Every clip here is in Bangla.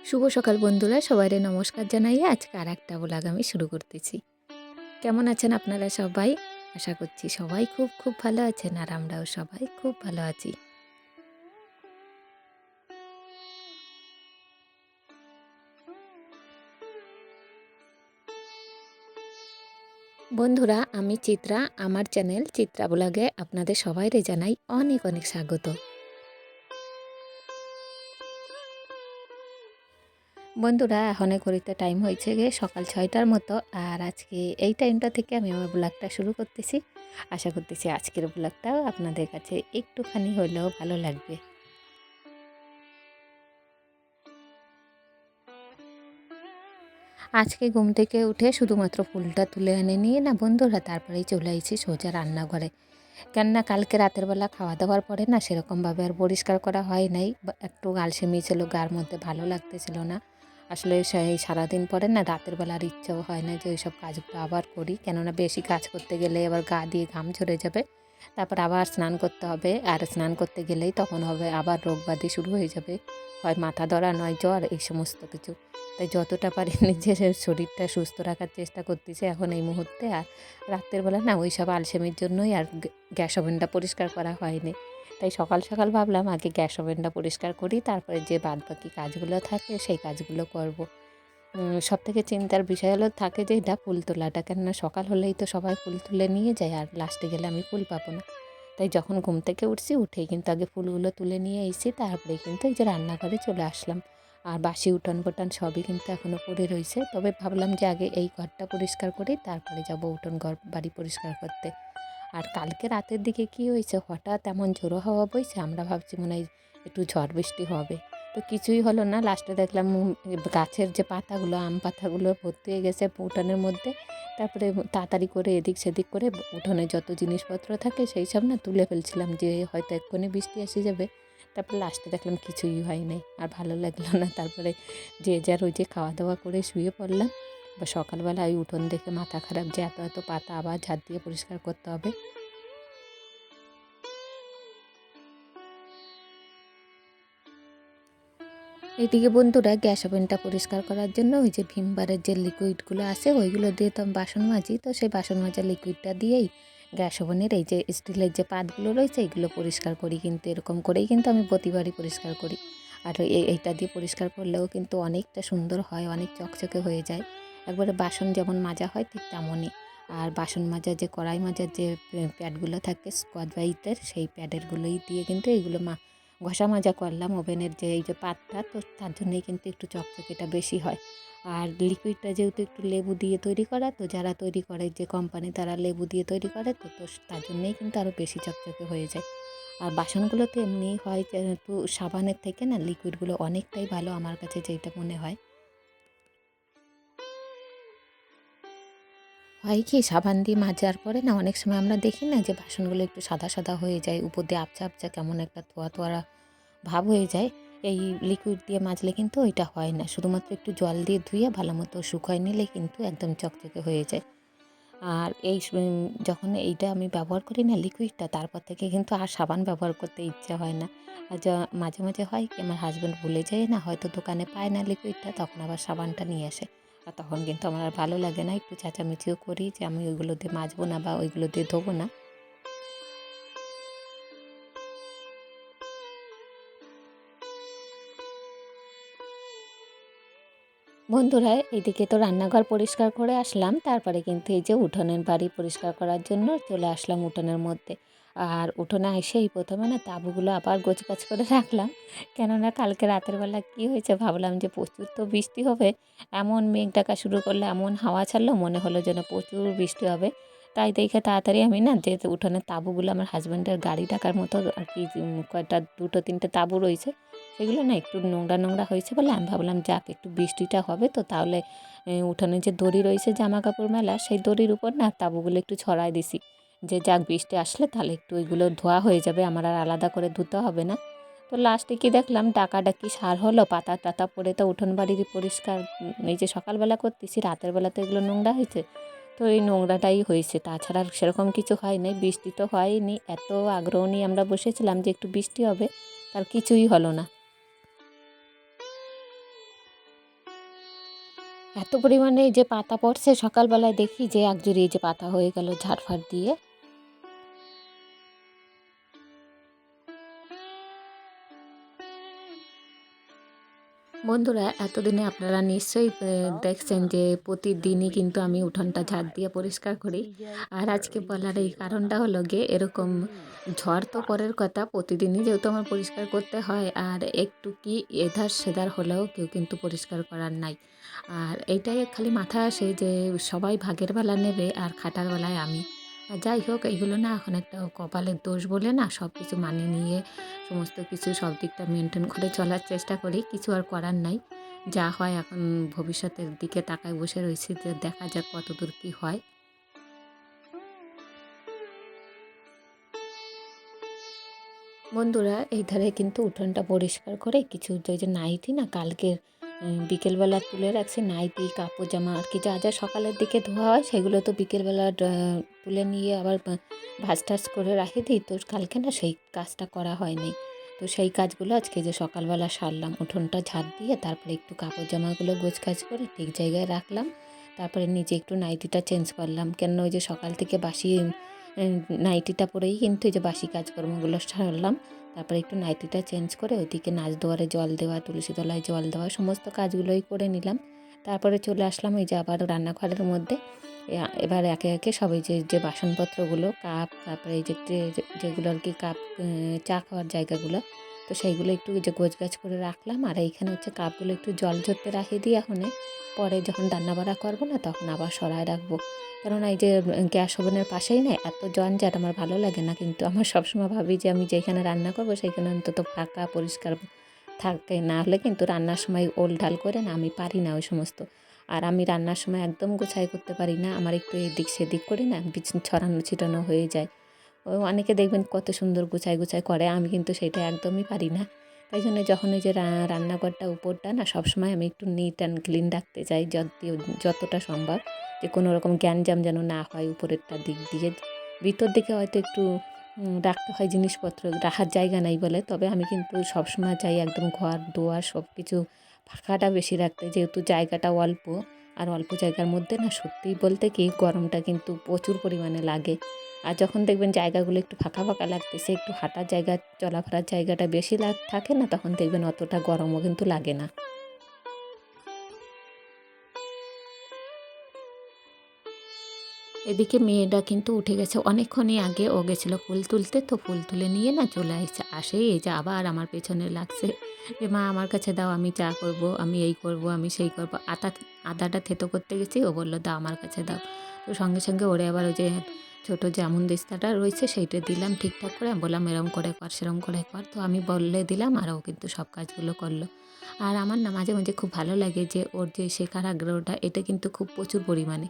শুভ সকাল বন্ধুরা, সবাইরে নমস্কার জানাই। আজকে আর একটা ব্লগ আমি শুরু করতেছি। কেমন আছেন আপনারা সবাই? আশা করছি সবাই খুব খুব ভালো আছেন, আর আমরাও সবাই খুব ভালো আছি। বন্ধুরা, আমি চিত্রা। আমার চ্যানেল চিত্রা ব্লগে আপনাদের সবাইরে জানাই অনেক অনেক স্বাগত। বন্ধুরা, এখন ঘড়িতে টাইম হয়েছে গিয়ে সকাল 6টার মতো, আর আজকে এই টাইমটা থেকে আমি আমার ব্লগটা শুরু করতেছি। আশা করতেছি আজকের ব্লগটাও আপনাদের কাছে একটুখানি হলেও ভালো লাগবে। আজকে ঘুম থেকে উঠে শুধুমাত্র ফুলটা তুলে এনে নিয়ে না বন্ধুরা, তারপরেই চলে এসেছি সোজা রান্নাঘরে। কেননা কালকে রাতের বেলা খাওয়া দাওয়ার পরে না সেরকমভাবে আর পরিষ্কার করা হয় নাই, একটু আলসেমি ছিল, গার মধ্যে ভালো লাগতেছিল না। আসলে সেই সারাদিন পরে না রাতের বেলা আর ইচ্ছাও হয় না যে ওইসব কাজগুলো আবার করি, কেননা বেশি কাজ করতে গেলে আবার গা দিয়ে ঘাম ঝরে যাবে, তারপর আবার স্নান করতে হবে, আর স্নান করতে গেলেই তখন হবে আবার রোগবাদি শুরু হয়ে যাবে, হয় মাথা ধরা নয় জ্বর, এই সমস্ত কিছু। তাই যতটা পারি নিজের শরীরটা সুস্থ রাখার চেষ্টা করতেছি এখন এই মুহূর্তে। আর রাত্রের বেলা না ওই সব আলসেমির জন্যই আর গ্যাস ওভেনটা পরিষ্কার করা হয়নি। তাই সকাল সকাল ভাবলাম আগে গ্যাস ওভেনটা পরিষ্কার করি, তারপরে যে বাদবাকি কাজগুলো থাকে সেই কাজগুলো করব। সবথেকে চিন্তার বিষয় হলো থাকে যে এটা ফুল তোলাটা, কেননা সকাল হলেই তো সবাই ফুল তুলে নিয়ে যায়, আর লাস্টে গেলে আমি ফুল পাবো না। তাই যখন ঘুম থেকে উঠছি উঠেই কিন্তু আগে ফুলগুলো তুলে নিয়ে এসেছি, তারপরে কিন্তু এই যে রান্নাঘরে চলে আসলাম। আর বাসি উঠান পটান সবই কিন্তু এখনও পড়ে রয়েছে, তবে ভাবলাম যে আগে এই ঘরটা পরিষ্কার করি, তারপরে যাব উঠোন ঘর বাড়ি পরিষ্কার করতে। আর কালকে রাতের দিকে কি হয়েছে, হঠাৎ এমন ঝোড়ো হাওয়া বইছে, আমরা ভাবছি মনে হয় একটু ঝড় বৃষ্টি হবে, তো কিছুই হলো না। লাস্টে দেখলাম গাছের যে পাতাগুলো, আম পাতাগুলো ভর্তি হয়ে গেছে উঠানের মধ্যে। তারপরে তাড়াতাড়ি করে এদিক সেদিক করে উঠোনে যত জিনিসপত্র থাকে সেই সব না তুলে ফেলছিলাম, যে হয়তো এক্ষুনি বৃষ্টি এসে যাবে। তারপর লাস্টে দেখলাম কিছুই হয় নাই, আর ভালো লাগলো না। তারপরে যে যার ওই যে খাওয়া দাওয়া করে শুয়ে পড়লাম। বা সকালবেলা ওই উঠোন দেখে মাথা খারাপ, যে এত এত পাতা আবার ঝাড় দিয়ে পরিষ্কার করতে হবে। এদিকে বন্ধুরা, গ্যাস ওভেনটা পরিষ্কার করার জন্য ওই যে ভিমবারের যে লিকুইডগুলো আছে ওইগুলো দিয়ে তো আমি বাসন মাজি, তো সেই বাসন মাজা লিকুইডটা দিয়েই গ্যাস ওভেনের এই যে স্টিলের যে পাতগুলো রয়েছে এইগুলো পরিষ্কার করি, কিন্তু এরকম করেই কিন্তু আমি প্রতিবারই পরিষ্কার করি। আর এইটা দিয়ে পরিষ্কার করলেও কিন্তু অনেকটা সুন্দর হয়, অনেক চকচকে হয়ে যায়, একবারে বাসন যেমন মাজা হয় ঠিক তেমনই। আর বাসন মাজার যে কড়াই মাজার যে প্যাডগুলো থাকে স্কচ ব্রাইটের, সেই প্যাডেরগুলোই দিয়ে কিন্তু এইগুলো ঘষা মাজা করলাম ওভেনের যে এই যে পাতটা, তো তার জন্যই কিন্তু একটু চকচকেটা বেশি হয়। আর লিকুইডটা যেহেতু একটু লেবু দিয়ে তৈরি করা, তো যারা তৈরি করে যে কোম্পানি তারা লেবু দিয়ে তৈরি করে, তো তো তার জন্যই কিন্তু আরও বেশি চকচকে হয়ে যায়। আর বাসনগুলো তো এমনি হয় যেহেতু সাবানের থেকে না লিকুইডগুলো অনেকটাই ভালো আমার কাছে যেটা মনে হয়। হয় কি, সাবান দিয়ে মাজার পরে না অনেক সময় আমরা দেখি না যে বাসনগুলো একটু সাদা সাদা হয়ে যায়, উপর দিয়ে আবছা আবছা কেমন একটা ধোয়া ধোয়া ভাব হয়ে যায়। এই লিকুইড দিয়ে মাজলে কিন্তু ওইটা হয় না, শুধুমাত্র একটু জল দিয়ে ধুয়ে ভালো মতো শুকায় নিলে কিন্তু একদম চকচকে হয়ে যায়। আর যখন এইটা আমি ব্যবহার করি না লিকুইডটা, তারপর থেকে কিন্তু আর সাবান ব্যবহার করতে ইচ্ছা হয় না। আর যা মাঝে মাঝে হয় কি, আমার হাজব্যান্ড ভুলে যায় না, হয়তো দোকানে পায় না লিকুইডটা, তখন আবার সাবানটা নিয়ে আসে। আর তখন কিন্তু আমার আর ভালো লাগে না, একটু চেঁচামেচিও করি যে আমি ওইগুলো দিয়ে মাজবো না বা ওইগুলো দিয়ে ধোবো না। বন্ধুরা, এদিকে তো রান্নাঘর পরিষ্কার করে আসলাম, তারপরে কিন্তু এই যে উঠোনের বাড়ি পরিষ্কার করার জন্য চলে আসলাম উঠোনের মধ্যে। আর উঠোনে এসেই প্রথমে না তাঁবুগুলো আবার গোছগাছ করে রাখলাম, কেননা কালকে রাতের বেলা কী হয়েছে, ভাবলাম যে প্রচুর তো বৃষ্টি হবে, এমন মেঘ ডাকা শুরু করলো, এমন হাওয়া ছাড়লো, মনে হলো যেন প্রচুর বৃষ্টি হবে। তাই দেখে তাড়াতাড়ি আমি না যে উঠোনের তাঁবুগুলো আমার হাজব্যান্ডের গাড়ি রাখার মতো আর কি, কয়টা দুটো তিনটে তাঁবু রয়েছে, সেগুলো না একটু নোংরা নোংরা হয়েছে বলে আমি ভাবলাম যাক একটু বৃষ্টিটা হবে তো তাহলে উঠানে যে দড়ি রয়েছে জামা কাপড় মেলা, সেই দড়ির উপর না তাঁবুগুলো একটু ছড়াই দিছি, যে যাক বৃষ্টি আসলে তাহলে একটু ওইগুলো ধোয়া হয়ে যাবে, আমার আর আলাদা করে ধুতে হবে না। তো লাস্টে কি দেখলাম ডাকাডাকি সার হলো, পাতা টাতা পড়ে তো উঠোন বাড়ির পরিষ্কার এই যে সকালবেলা করতেছি, রাতের বেলা তো এগুলো নোংরা হয়েছে, তো এই নোংরাটাই হয়েছে, তাছাড়া আর সেরকম কিছু হয় নাই, বৃষ্টি তো হয়নি, এত আগ্রহ নিয়ে আমরা বসেছিলাম যে একটু বৃষ্টি হবে, তার কিছুই হলো না। এত পরিমাণে যে পাতা পড়ছে, সকালবেলায় দেখি যে একজুড়ি যে পাতা হয়ে গেল ঝাড়ফাড় দিয়ে। বন্ধুরা, এতদিনে আপনারা নিশ্চয়ই দেখছেন যে প্রতিদিনই কিন্তু আমি উঠোনটা ঝাড় দিয়ে পরিষ্কার করি। আর আজকে বলার এই কারণটা হলো গিয়ে এরকম ঝড় তো পরের কথা, প্রতিদিনই যেহেতু আমার পরিষ্কার করতে হয়, আর একটু কি এধার সেধার হলেও কেউ কিন্তু পরিষ্কার করার নাই। আর এইটাই খালি মাথায় আসে যে সবাই ভাগের বেলা নেবে আর খাটার বেলায় আমি। যাই হোক, এইগুলো না এখন একটা কপালের দোষ বলে না সব কিছু মানিয়ে নিয়ে সমস্ত কিছু সব দিকটা মেনটেন করে চলার চেষ্টা করি। কিছু আর করার নাই। যা হয় এখন ভবিষ্যতের দিকে তাকায় বসে রয়েছি যে দেখা যাক কতদূর কী হয়। বন্ধুরা, এই ধারে কিন্তু উঠোনটা পরিষ্কার করে কিছু ওই যে নাইটি না কালকের বিকেলবেলা তুলে রাখছি, নাইটি কাপড় জামা আর কি যা যা সকালের দিকে ধোয়া হয় সেগুলো তো বিকেলবেলা তুলে নিয়ে আবার ভাঁজ টাজ করে রাখি দিই। তো কালকে না সেই কাজটা করা হয়নি। তো সেই কাজগুলো আজকে যে সকালবেলা সারলাম, উঠোনটা ঝাড় দিয়ে তারপরে একটু কাপড় জামাগুলো গোছগাছ করে ঠিক জায়গায় রাখলাম। তারপরে নিজে একটু নাইটিটা চেঞ্জ করলাম, কেন ওই যে সকাল থেকে বাসি নাইটিটা পরেই কিন্তু এই যে বাসি কাজকর্মগুলো সারলাম। তারপরে একটু নাইটিটা চেঞ্জ করে ওইদিকে নাচদুয়ারে জল দেওয়া, তুলসী তলায় জল দেওয়া, সমস্ত কাজগুলোই করে নিলাম। তারপরে চলে আসলাম এই যে আবার রান্নাঘরের মধ্যে। এবার একে একে সব এই যে বাসনপত্রগুলো, কাপ, তারপরে এই যে ট্রে যেগুলো আর কি কাপ, চা খাওয়ার জায়গাগুলো, তো সেইগুলো একটু এই যে গোছগাছ করে রাখলাম। আর এইখানে হচ্ছে কাপগুলো একটু জল ঝরতে রাখিয়ে দিয়ে এখন পরে যখন রান্নাবাড়া করবো না তখন আবার সরায় রাখবো। কেননা এই যে গ্যাস ওভেনের পাশেই না এত জঞ্জাট, আমার ভালো লাগে না। কিন্তু আমার সবসময় ভাবি যে আমি যেখানে রান্না করবো সেইখানে অন্তত ফাঁকা পরিষ্কার থাকে, না হলে কিন্তু রান্নার সময় ওলঢাল করে না আমি পারি না ওই সমস্ত। আর আমি রান্নার সময় একদম গোছাই করতে পারি না, আমার একটু এদিক সেদিক করে না ছড়ানো ছিটানো হয়ে যায়। ও অনেকে দেখবেন কত সুন্দর গুছাই গুছাই করে, আমি কিন্তু সেটা একদমই পারি না। তাই জন্য যখন ওই যে রান্নাঘরটা উপরটা না সবসময় আমি একটু নিট অ্যান্ড ক্লিন রাখতে চাই, যতটা সম্ভব, যে কোনো রকম গ্যাঞ্জাম যেন না হয় উপরেরটা দিক দিয়ে। ভিতর দিকে হয়তো একটু রাখতে হয় জিনিসপত্র, রাখার জায়গা নাই বলে, তবে আমি কিন্তু সবসময় চাই একদম ঘর দুয়ার সব কিছু ফাঁকাটা বেশি রাখতে, যেহেতু জায়গাটা অল্প। আর অল্প জায়গার মধ্যে না সত্যিই বলতে কি গরমটা কিন্তু প্রচুর পরিমাণে লাগে। আর যখন দেখবেন জায়গাগুলো একটু ফাঁকা ফাঁকা লাগতেছে, একটু হাঁটার জায়গা, চলাফেরার জায়গাটা বেশি থাকে না, তখন দেখবেন অতটা গরমও কিন্তু লাগে না। এদিকে মেয়েটা কিন্তু উঠে গেছে অনেকক্ষণই আগে, ও গেছিলো ফুল তুলতে, তো ফুল তুলে নিয়ে না চলে আসেই এই যে আবার আমার পেছনে লাগছে যে মা আমার কাছে দাও, আমি চা করব, আমি এই করব, আমি সেই করব। আদাটা থেতো করতে গেছি, ও বললো দাও আমার কাছে দাও। তো সঙ্গে সঙ্গে ওরে আবার ওই যে ছোটো যে আমুন দিস্তাটা রয়েছে সেইটা দিলাম ঠিকঠাক করে, বললাম এরম করে কর সেরম করে কর, তো আমি বললে দিলাম আর ও কিন্তু সব কাজগুলো করলো। আর আমার না মাঝে মাঝে খুব ভালো লাগে যে ওর যে শেখার আগ্রহটা, এটা কিন্তু খুব প্রচুর পরিমাণে।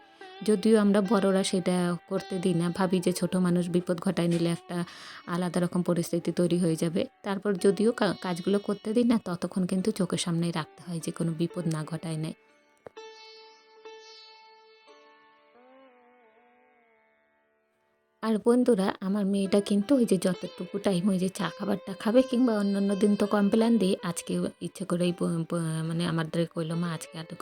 যদিও আমরা বড়রা সেটা করতে দিই না, ভাবি যে ছোট মানুষ বিপদ ঘটায় নিলে একটা আলাদা রকম পরিস্থিতি তৈরি হয়ে যাবে। তারপর যদিও কাজগুলো করতে দিই না, ততক্ষণ কিন্তু চোখের সামনেই রাখতে হয় যে কোনো বিপদ না ঘটায় নেয়। আর বন্ধুরা, আমার মেয়েটা কিন্তু ওই যে যতটুকু টাইম ওই যে চা খাবারটা খাবে কিংবা অন্যান্য দিন তো কমপ্লেন দিই, আজকে ইচ্ছে করেই মানে আমাদের কইলো মা আজকে এত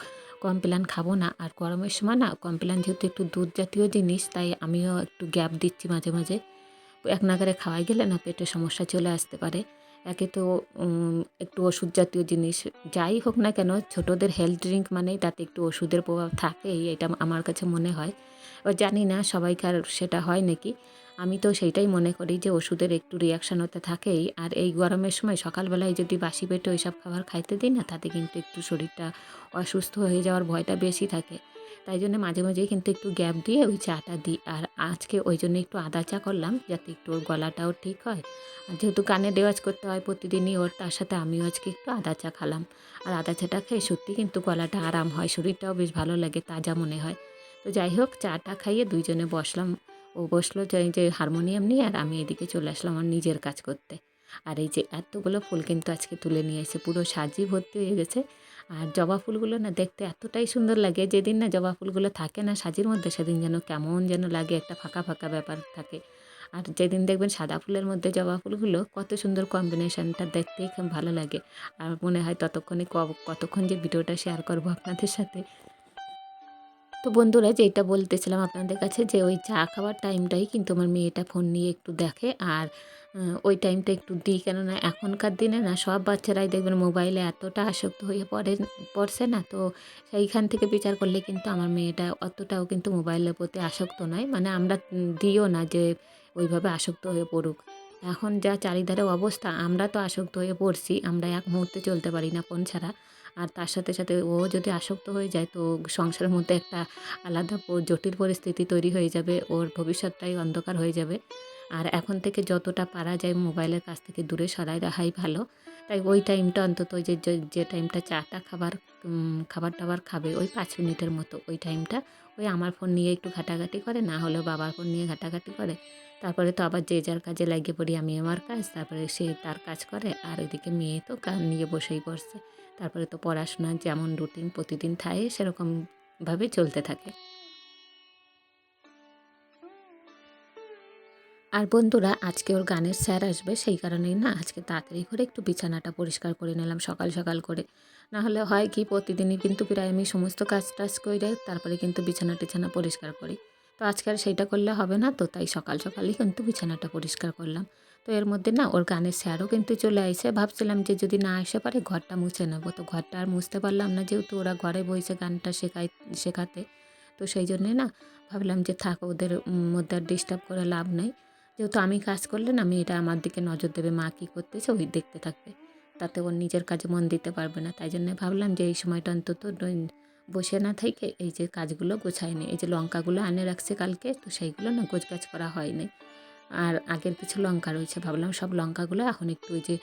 কমপ্লেন খাবো না। আর গরমের সময় না কমপ্লেন যেহেতু একটু দুধ জাতীয় জিনিস, তাই আমিও একটু গ্যাপ দিচ্ছি মাঝে মাঝে। এক নাগাড়ে খাওয়াই গেলে না পেটে সমস্যা চলে আসতে পারে। একে তো একটু ওষুধ জাতীয় জিনিস, যাই হোক না কেন ছোটদের হেলথ ড্রিঙ্ক মানেই তাতে একটু ওষুধের প্রভাব থাকেই, এটা আমার কাছে মনে হয়। এবার জানি না সবাইকার সেটা হয় নাকি, আমি তো সেইটাই মনে করি যে ওষুধের একটু রিয়াকশান হতে থাকেই। আর এই গরমের সময় সকালবেলায় যদি বাসি পেটে ওইসব খাবার খাইতে দিই না, তাতে কিন্তু একটু শরীরটা অসুস্থ হয়ে যাওয়ার ভয়টা বেশি থাকে। তাই জন্য মাঝে মাঝেই কিন্তু একটু গ্যাপ দিয়ে ওই চাটা দিই। আর আজকে ওই জন্য একটু আদা চা করলাম, যাতে একটু ওর গলাটাও ঠিক হয়। আর যেহেতু কানে রেওয়াজ করতে হয় প্রতিদিনই ওর, তার সাথে আমিও আজকে একটু আদা চা খালাম। আর আদা চাটা খেয়ে সত্যি কিন্তু গলাটা আরাম হয়, শরীরটাও বেশ ভালো লাগে, তাজা মনে হয়। তো যাই হোক, চাটা খাইয়ে দুইজনে বসলাম। ও বসলো যে হারমোনিয়াম নিয়ে, আর আমি এদিকে চলে আসলাম আমার নিজের কাজ করতে। আর এই যে এতগুলো ফুল কিন্তু আজকে তুলে নিয়ে এসে পুরো সাজি ভর্তি হয়ে গেছে। আর জবা ফুলগুলো না দেখতে এতটাই সুন্দর লাগে, যেদিন না জবা ফুলগুলো থাকে না সাজির মধ্যে, সেদিন যেন কেমন যেন লাগে, একটা ফাঁকা ফাঁকা ব্যাপার থাকে। আর যেদিন দেখবেন সাদা ফুলের মধ্যে জবা ফুলগুলো, কত সুন্দর কম্বিনেশনটা, দেখতেই খুব ভালো লাগে। আর মনে হয় ততক্ষণে কতক্ষণ যে ভিডিওটা শেয়ার করবো আপনাদের সাথে। তো বন্ধুরা, যেটা বলতেছিলাম আপনাদের কাছে, যে ওই চা খাওয়ার টাইমটাই কিন্তু আমার মেয়েটা ফোন নিয়ে একটু দেখে। আর ওই টাইমটা একটু দিই, কেননা এখনকার দিনে না সব বাচ্চারাই দেখবেন মোবাইলে এতটা আসক্ত হয়ে পড়ছে না। তো সেইখান থেকে বিচার করলে কিন্তু আমার মেয়েটা অতটাও কিন্তু মোবাইলের প্রতি আসক্ত নয়, মানে আমরা দিও না যে ওইভাবে আসক্ত হয়ে পড়ুক। এখন যা চারিধারে অবস্থা, আমরা তো আসক্ত হয়ে পড়ছি, আমরা এক মুহূর্তে চলতে পারি না ফোন ছাড়া। আর তার সাথে সাথে ও যদি আসক্ত হয়ে যায়, তো সংসারের মধ্যে একটা আলাদা জটিল পরিস্থিতি তৈরি হয়ে যাবে, ওর ভবিষ্যৎটাই অন্ধকার হয়ে যাবে। আর এখন থেকে যতটা পারা যায় মোবাইলের কাছ থেকে দূরে সরাই রাখাই ভালো। তাই ওই টাইমটা অন্তত, ওই যে টাইমটা চাটা খাবার টাবার খাবে, ওই 5 মিনিটের মতো ওই টাইমটা ওই আমার ফোন নিয়ে একটু ঘাটাঘাটি করে, না হলেও বাবার ফোন নিয়ে ঘাটাঘাটি করে। তারপরে তো আবার যে যার কাজে লাগিয়ে পড়ি, আমি আমার কাজ, তারপরে সে তার কাজ করে, আর ওইদিকে মেয়ে তো কাজ নিয়ে বসেই পড়ছে। তারপরে তো পড়াশোনা যেমন রুটিন প্রতিদিন থাকে সেরকমভাবে চলতে থাকে। আর বন্ধুরা, আজকে ওর গানের স্যার আসবে, সেই কারণেই না আজকে তাড়াতাড়ি করে একটু বিছানাটা পরিষ্কার করে নিলাম সকাল সকাল করে। না হলে হয় কি, প্রতিদিনই কিন্তু প্রায় আমি সমস্ত কাজ টাজ করে তারপরে কিন্তু বিছানা টিছানা পরিষ্কার করি। তো আজকে আর সেইটা করলে হবে না, তো তাই সকাল সকালই কিন্তু বিছানাটা পরিষ্কার করলাম। তো এর মধ্যে না ওর গানের স্যারও কিন্তু চলে আইছে। ভাবছিলাম যে যদি না আসে পারে ঘরটা মুছে নেবো, তো ঘরটা আর মুছতে পারলাম না, যেহেতু ওরা ঘরে বসে গানটা শেখাতে। তো সেই জন্যে না ভাবলাম যে থাক, ওদের মধ্যে আর ডিস্টার্ব করে লাভ নাই। যেহেতু আমি কাজ করলে না মেয়েটা আমার দিকে নজর দেবে, মা কী করতেছে ওই দেখতে থাকবে, তাতে ওর নিজের কাজে মন দিতে পারবে না। তাই জন্য ভাবলাম যে এই সময়টা অন্তত বসে না থেকে এই যে কাজগুলো গোছায় নিই। এই যে লঙ্কাগুলো আনে রাখছে কালকে, তো সেইগুলো না গোছগাছ করা হয়নি। আর আগের কিছু লঙ্কা রয়েছে, ভাবলাম সব লঙ্কাগুলো এখন একটু ওই যে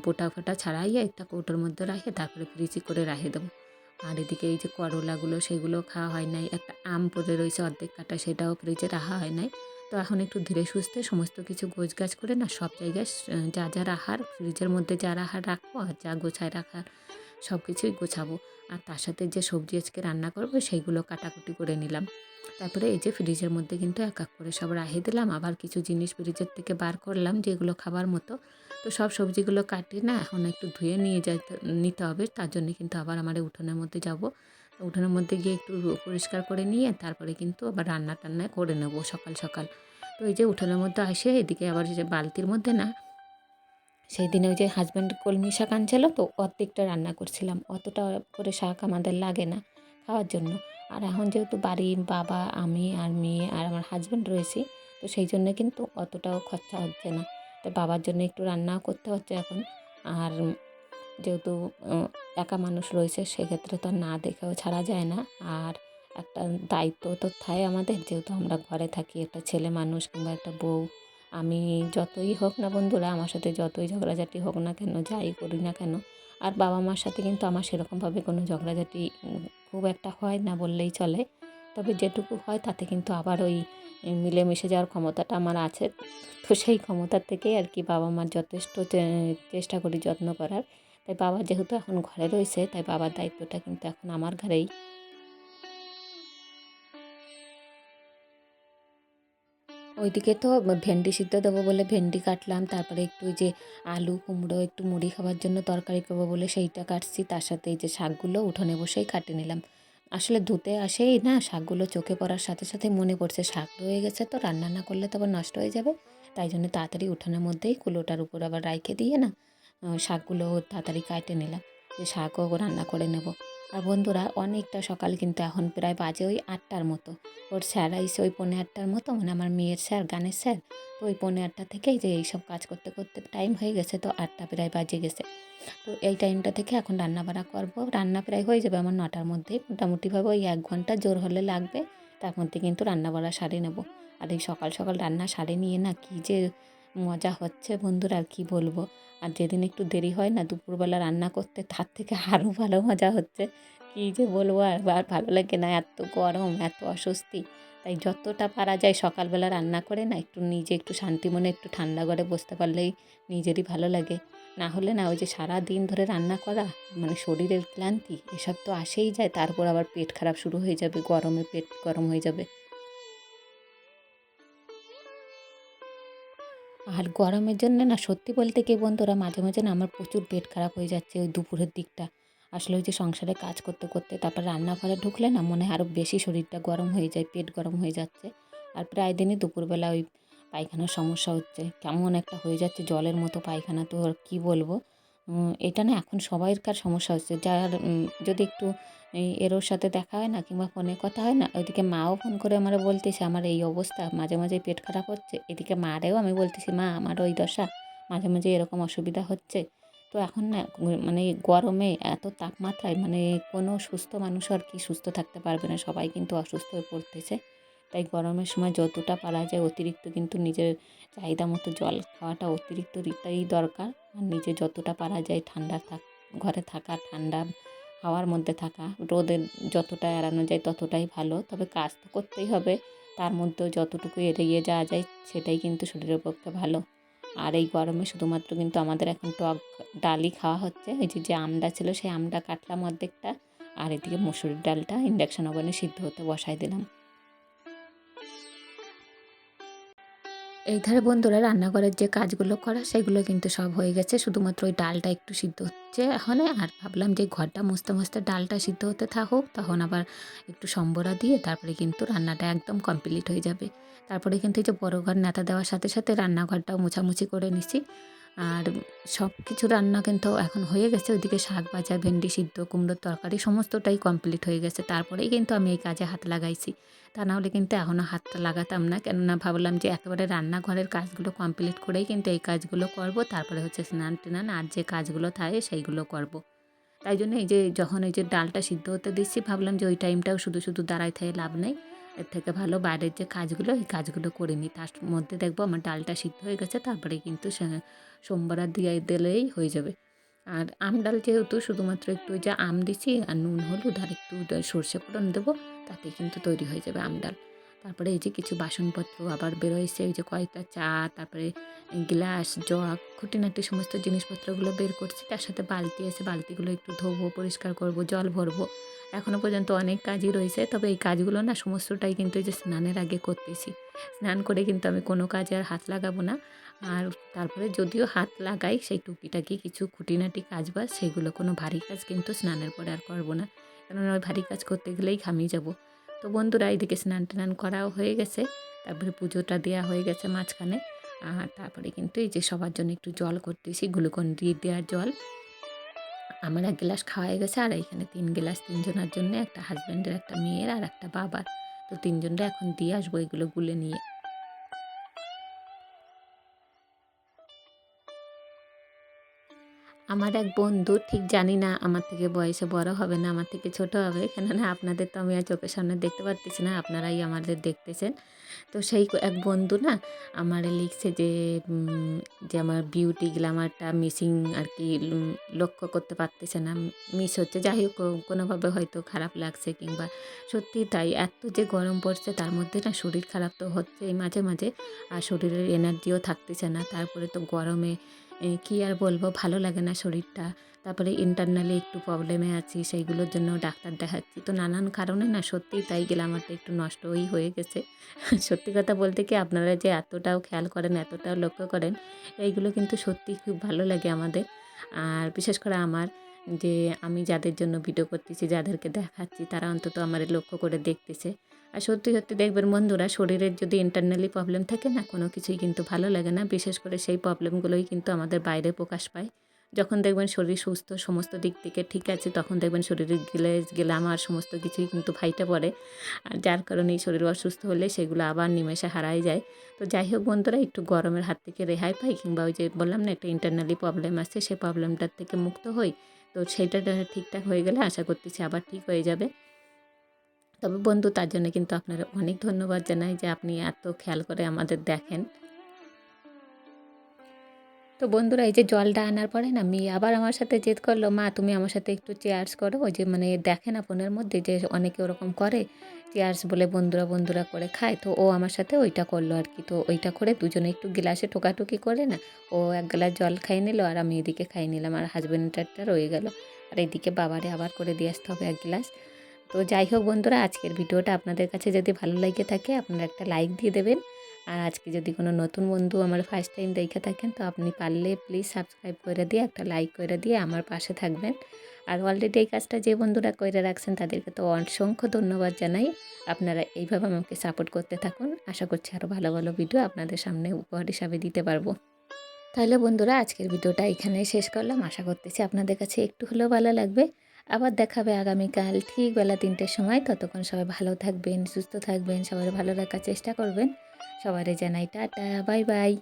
বোটা ফোটা ছাড়াইয়ে একটা কৌটোর মধ্যে রাখে তারপরে ফ্রিজে করে রেখে দেবো। আর এদিকে এই যে করলাগুলো, সেগুলো খাওয়া হয় নাই, একটা আম পড়ে রয়েছে অর্ধেক কাটা, সেটাও ফ্রিজে রাখা হয় নাই। তো এখন একটু ধীরে সুস্থে সমস্ত কিছু গোছগাছ করে না সব জায়গায় যা যা রাখার, ফ্রিজের মধ্যে যা রাখার রাখবো, আর যা গোছায় রাখার সব কিছুই গোছাবো। আর তার সাথে যে সবজি আজকে রান্না করবো সেইগুলো কাটাকুটি করে নিলাম। তারপরে এই যে ফ্রিজের মধ্যে কিন্তু এক এক করে সব রাখে দিলাম। আবার কিছু জিনিস ফ্রিজের থেকে বার করলাম যেগুলো খাবার মতো। তো সব সবজিগুলো কাটিয়ে না এখন একটু ধুয়ে নিতে হবে। তার জন্য কিন্তু আবার আমার উঠোনের মধ্যে যাব। উঠোনের মধ্যে গিয়ে একটু পরিষ্কার করে নিয়ে তারপরে কিন্তু আবার রান্না টান্না করে নেবো সকাল সকাল। তো এই যে উঠোনের মধ্যে আসে, এদিকে আবার যে বালতির মধ্যে না সেই দিনে ওই যে হাজব্যান্ড কলমি শাক আনছিল, তো অর্ধেকটা রান্না করছিলাম। অতটা করে শাক আমাদের লাগে না খাওয়ার জন্য। আর এখন যেহেতু বাড়ি বাবা, আমি আর মেয়ে আর আমার হাজব্যান্ড রয়েছি, তো সেই জন্য কিন্তু অতটাও খরচা হচ্ছে না। তো বাবার জন্য একটু রান্নাও করতে হচ্ছে এখন। আর যেহেতু একা মানুষ রয়েছে, সেক্ষেত্রে তো আর না দেখেও ছাড়া যায় না। আর একটা দায়িত্ব তো থাকে আমাদের, যেহেতু আমরা ঘরে থাকি, একটা ছেলে মানুষ কিংবা একটা বউ। আমি যতই হোক না বন্ধুরা, আমার সাথে যতই ঝগড়াঝাটি হোক না কেন, যাই করি না কেন, আর বাবা মার সাথে কিন্তু আমার সেরকমভাবে কোনো ঝগড়াঝাটি খুব একটা হয় না বললেই চলে। তবে যেটুকু হয় তাতে কিন্তু আবার ওই মিলেমিশে যাওয়ার ক্ষমতাটা আমার আছে। তো সেই ক্ষমতার থেকেই আর কি বাবা মার যথেষ্ট চেষ্টা করি যত্ন করার। তাই বাবা যেহেতু এখন ঘরে রয়েছে, তাই বাবার দায়িত্বটা কিন্তু এখন আমার ঘাড়েই। ওইদিকে তো ভেন্ডি সিদ্ধ দেবো বলে ভেন্ডি কাটলাম, তারপরে একটু ওই যে আলু কুমড়ো একটু মুড়ি খাওয়ার জন্য তরকারি করবো বলে সেইটা কাটছি। তার সাথে এই যে শাকগুলো উঠোনে বসেই কাটে নিলাম। আসলে ধুতে আসেই না শাকগুলো চোখে পড়ার সাথে সাথে মনে পড়ছে শাক রয়ে গেছে, তো রান্না না করলে তো আবার নষ্ট হয়ে যাবে। তাই জন্য তাড়াতাড়ি উঠোনের মধ্যেই কুলোটার উপর আবার রাইখে দিয়ে না শাকগুলো তাড়াতাড়ি কাটে নিলাম, যে শাকও রান্না করে নেব। আর বন্ধুরা, অনেকটা সকাল কিন্তু এখন প্রায় বাজে ওই 8টার মতো। ওর স্যার আইসে ওই 8:45টার মতো, মানে আমার মেয়ের স্যার, গানের স্যার। তো ওই 8:45টা থেকেই যে এইসব কাজ করতে করতে টাইম হয়ে গেছে, তো 8টা প্রায় বাজে গেছে। তো এই টাইমটা থেকে এখন রান্না বাড়া করবো। রান্না প্রায় হয়ে যাবে আমার 9টার মধ্যেই, মোটামুটিভাবে ওই 1 ঘন্টা জোর হলে লাগবে। তার মধ্যে কিন্তু রান্না বাড়া সারে নেব। আর এই সকাল সকাল রান্না সারে নিয়ে না কী যে মজা হচ্ছে বন্ধুরা, আর কী বলবো। আর যেদিন একটু দেরি হয় না দুপুরবেলা রান্না করতে, তার থেকে আরও ভালো মজা হচ্ছে। কী যে বলবো, আর ভালো লাগে না, এত গরম, এত অস্বস্তি। তাই যতটা পারা যায় সকালবেলা রান্না করে না একটু নিজে একটু শান্তি মনে একটু ঠান্ডা ঘরে বসতে পারলেই নিজেরই ভালো লাগে। না হলে না ওই যে সারা দিন ধরে রান্না করা, মানে শরীরের ক্লান্তি এসব তো আসেই যায়, তারপর আবার পেট খারাপ শুরু হয়ে যাবে, গরমে পেট গরম হয়ে যাবে। আর গরমের জন্য না সত্যি বলতে কি বন্ধুরা, মাঝে মাঝে না আমার প্রচুর পেট খারাপ হয়ে যাচ্ছে ওই দুপুরের দিকটা। আসলে ওই যে সংসারে কাজ করতে করতে তারপর রান্নাঘরে ঢুকলে না মনে হয় আরও বেশি শরীরটা গরম হয়ে যায়, পেট গরম হয়ে যাচ্ছে। আর প্রায় দিনই দুপুরবেলা ওই পায়খানার সমস্যা হচ্ছে, কেমন একটা হয়ে যাচ্ছে জলের মতো পায়খানা, তো আর কী বলবো। এটা না এখন সবাইকার সমস্যা হচ্ছে, যার যদি একটু এরোর সাথে দেখা হয় না কিংবা ফোনে কথা হয় না, ওইদিকে মাও ফোন করে আমারে বলতেছে আমার এই অবস্থা, মাঝে মাঝে পেট খারাপ হচ্ছে। এদিকে মারেও আমি বলতেছি মা আমার ওই দশা, মাঝে মাঝে এরকম অসুবিধা হচ্ছে। তো এখন না মানে গরমে এত তাপমাত্রায় মানে কোনো সুস্থ মানুষ আর কি সুস্থ থাকতে পারবে না, সবাই কিন্তু অসুস্থ হয়ে পড়তেছে। তাই গরমের সময় যতটা পারা যায় অতিরিক্ত কিন্তু নিজের চাহিদা মতো জল খাওয়াটা অতিরিক্তটাই দরকার। আর নিজে যতটা পারা যায় ঠান্ডা ঘরে থাকা, ঠান্ডা হাওয়ার মধ্যে থাকা, রোদের যতটা এড়ানো যায় ততটাই ভালো। তবে কাজ তো করতেই হবে, তার মধ্যেও যতটুকু এড়িয়ে যাওয়া যায় সেটাই কিন্তু শরীরের পক্ষে ভালো। আর এই গরমে শুধুমাত্র কিন্তু আমাদের এখন টক ডালই খাওয়া হচ্ছে। এই যে আমটা ছিল সেই আমটা কাটলাম অর্ধেকটা, আর এদিকে মুসুরির ডালটা ইন্ডাকশন ওভেনে সিদ্ধ হতে বসাই দিলাম। এই ধারে বন্ধুরা রান্নাঘরের যে কাজগুলো করা সেগুলো কিন্তু সব হয়ে গেছে, শুধুমাত্র ওই ডালটা একটু সিদ্ধ হচ্ছে এখনে। আর ভাবলাম যে ঘরটা মুছতে মুছতে ডালটা সিদ্ধ হতে থাকুক, তখন আবার একটু সম্বরা দিয়ে তারপরে কিন্তু রান্নাটা একদম কমপ্লিট হয়ে যাবে। তারপরে কিন্তু এই যে বড় ঘর ন্যাতা দেওয়ার সাথে সাথে রান্নাঘরটাও মোছামুছি করে নিছি। আর সব কিছু রান্না কিন্তু এখন হয়ে গেছে, ওইদিকে শাক ভাজা, ভেন্ডি সিদ্ধ, কুমড়োর তরকারি সমস্তটাই কমপ্লিট হয়ে গেছে, তারপরেই কিন্তু আমি এই কাজে হাত লাগাইছি। তা নাহলে কিন্তু এখনও হাতটা লাগাতাম না, কেননা ভাবলাম যে একেবারে রান্নাঘরের কাজগুলো কমপ্লিট করেই কিন্তু এই কাজগুলো করব, তারপরে হচ্ছে স্নান টেনান আর যে কাজগুলো থাকে সেইগুলো করব। তাই জন্য এই যে যখন এই যে ডালটা সিদ্ধ হতে দিচ্ছি ভাবলাম যে ওই টাইমটাও শুধু শুধু দাঁড়ায় থেকে লাভ নেই, এর থেকে ভালো বাইরের যে কাজগুলো এই কাজগুলো করে নিই। তার মধ্যে দেখবো আমার ডালটা সিদ্ধ হয়ে গেছে, তারপরে কিন্তু সোমবার দিয়ে দিলেই হয়ে যাবে। আর আম ডাল যেহেতু শুধুমাত্র একটু ওই যে আম দিছি আর নুন হলুদ আর একটু সর্ষে ফোড়ন দেবো, তাতেই কিন্তু তৈরি হয়ে যাবে আম ডাল। তারপরে এই যে কিছু বাসনপত্র আবার বেরোয়েছে, এই যে কয়েকটা চা, তারপরে গ্লাস, জগ, খুঁটিনাটি সমস্ত জিনিসপত্রগুলো বের করছি। তার সাথে বালতি আছে, বালতিগুলো একটু ধোবো, পরিষ্কার করব, জল ভরবো। এখনও পর্যন্ত অনেক কাজই রয়েছে, তবে এই কাজগুলো না সমস্তটাই কিন্তু এই যে স্নানের আগে করতেছি। স্নান করে কিন্তু আমি কোনো কাজে আর হাত লাগাবো না। আর তারপরে যদিও হাত লাগাই সেই টুকিটাকি কিছু খুঁটিনাটি কাজ বাজ, সেগুলো কোনো ভারী কাজ কিন্তু স্নানের পরে আর করব না, কেননা ওই ভারী কাজ করতে গেলেই ঘামিয়ে যাব। তো বন্ধুরা এইদিকে স্নান টান করাও হয়ে গেছে, তারপরে পুজোটা দেওয়া হয়ে গেছে মাঝখানে। আর তারপরে কিন্তু এই যে সবার জন্য একটু জল করতেছি, গ্লুকন দিয়ে দেওয়ার জল। আমার 1 গ্লাস খাওয়া হয়ে গেছে, আর এইখানে 3 গ্লাস 3 জনের জন্য, একটা হাজব্যান্ডের, একটা মেয়ের আর একটা বাবার। তো 3 জনরা এখন দিয়ে আসবো এগুলো গুলে নিয়ে। আমার এক বন্ধু, ঠিক জানি না আমার থেকে বয়সে বড় হবে না আমার থেকে ছোট হবে, কেননা আপনাদের তো আমি আর চোখের সামনে দেখতে পারতেছি না, আপনারাই আমাদের দেখতেছেন। তো সেই এক বন্ধু না আমারে লিখছে যে যে আমার বিউটি গ্ল্যামারটা মিসিং আর কি, লক্ষ্য করতে পারতেছে না, মিস হচ্ছে। যাই হোক কোনোভাবে হয়তো খারাপ লাগছে, কিংবা সত্যি তাই, এত যে গরম পড়ছে তার মধ্যে না শরীর খারাপ তো হচ্ছেই মাঝে মাঝে, আর শরীরের এনার্জিও থাকতেছে না। তারপরে তো গরমে কী আর বলবো, ভালো লাগে না শরীরটা। তারপরে ইন্টারনালি একটু প্রবলেমে আছি, সেইগুলোর জন্য ডাক্তার দেখাচ্ছি। তো নানান কারণে না সত্যিই তাই গ্ল্যামারটা একটু নষ্টই হয়ে গেছে। সত্যি কথা বলতে কি, আপনারা যে এতটাও খেয়াল করেন, এতটাও লক্ষ্য করেন, এইগুলো কিন্তু সত্যিই খুব ভালো লাগে আমাদের। আর বিশেষ করে আমার, যে আমি যাদের জন্য ভিডিও করতেছি, যাদেরকে দেখাচ্ছি, তারা অন্তত আমারে লক্ষ্য করে দেখতেছে। আর সত্যি সত্যি দেখবেন বন্ধুরা, শরীরের যদি ইন্টারনালি প্রবলেম থাকে না, কোনো কিছুই কিন্তু ভালো লাগে না। বিশেষ করে সেই প্রবলেমগুলোই কিন্তু আমাদের বাইরে প্রকাশ পায়। যখন দেখবেন শরীর সুস্থ, সমস্ত দিক থেকে ঠিক আছে, তখন দেখবেন শরীরের গ্ল্যামার সমস্ত কিছুই কিন্তু ফাইটে পড়ে। আর যার কারণে এই শরীর অসুস্থ হলে সেগুলো আবার নিমেষে হারাই যায়। তো যাই হোক বন্ধুরা, একটু গরমের হাত থেকে রেহাই পাই, কিংবা ওই যে বললাম না একটা ইন্টারনালি প্রবলেম আছে, সেই প্রবলেমটার থেকে মুক্ত হই। তো সেইটা ঠিকঠাক হয়ে গেলে আশা করতেছি আবার ঠিক হয়ে যাবে। তবে বন্ধু, তার জন্য কিন্তু আপনারা অনেক ধন্যবাদ জানাই যে আপনি এত খেয়াল করে আমাদের দেখেন। তো বন্ধুরা, এই যে জলটা আনার পরে না মেয়ে আবার আমার সাথে জেদ করলো, মা তুমি আমার সাথে একটু চেয়ার্স করো। ওই যে মানে দেখে না ফোনের মধ্যে যে অনেকে ওরকম করে, চেয়ার্স বলে বন্ধুরা বন্ধুরা করে খায়, তো ও আমার সাথে ওইটা করলো আর কি। তো ওইটা করে দুজনে একটু গ্লাসে ঠোকাঠুকি করে না, ও 1 গ্লাস জল খাই নিল, আর আমি এদিকে খাই নিলাম, আর হাজব্যান্ডটারটা রয়ে গেল। আর এইদিকে বাবারে আবার করে দিয়ে আসতে হবে 1 গ্লাস। তো যাই হোক বন্ধুরা, আজকের ভিডিওটা আপনাদের কাছে যদি ভালো লেগে থাকে, আপনারা একটা লাইক দিয়ে দেবেন। আর আজকে যদি কোনো নতুন বন্ধু আমার ফার্স্ট টাইম দেখে থাকেন, তো আপনি পারলে প্লিজ সাবস্ক্রাইব করে দিয়ে একটা লাইক করে দিয়ে আমার পাশে থাকবেন। আর অলরেডি এই কাজটা যে বন্ধুরা করে রাখছেন তাদেরকে তো অসংখ্য ধন্যবাদ জানাই। আপনারা এইভাবে আমাকে সাপোর্ট করতে থাকুন। আশা করছি আরও ভালো ভালো ভিডিও আপনাদের সামনে উপহার হিসাবে দিতে পারবো। তাহলে বন্ধুরা আজকের ভিডিওটা এখানেই শেষ করলাম। আশা করতেছি আপনাদের কাছে একটু হলেও ভালো লাগবে। আবার দেখা হবে আগামীকাল ঠিক বেলা ৩টের সময়। ততক্ষণ সবাই ভালো থাকবেন, সুস্থ থাকবেন, সবাই ভালো রাখার চেষ্টা করবেন। সবাইরে জানাই টাটা, বাই বাই।